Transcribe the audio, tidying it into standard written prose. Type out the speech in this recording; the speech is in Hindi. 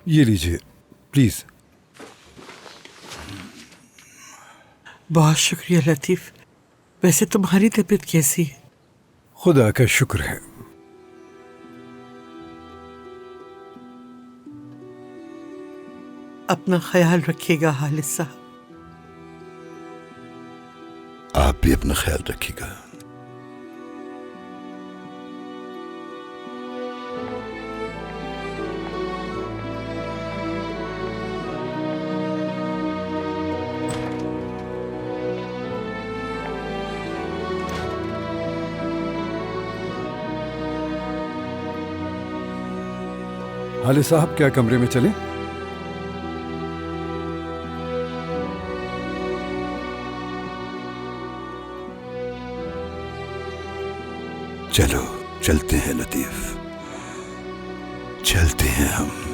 ये लीजिए प्लीज। बहुत शुक्रिया लतीफ। वैसे तुम्हारी तबीयत कैसी है? खुदा का शुक्र है। अपना ख्याल रखिएगा हालिद साहब। आप भी अपना ख्याल रखिएगा। हालिद साहब क्या कमरे में चलें? चलो चलते हैं लतीफ, चलते हैं हम।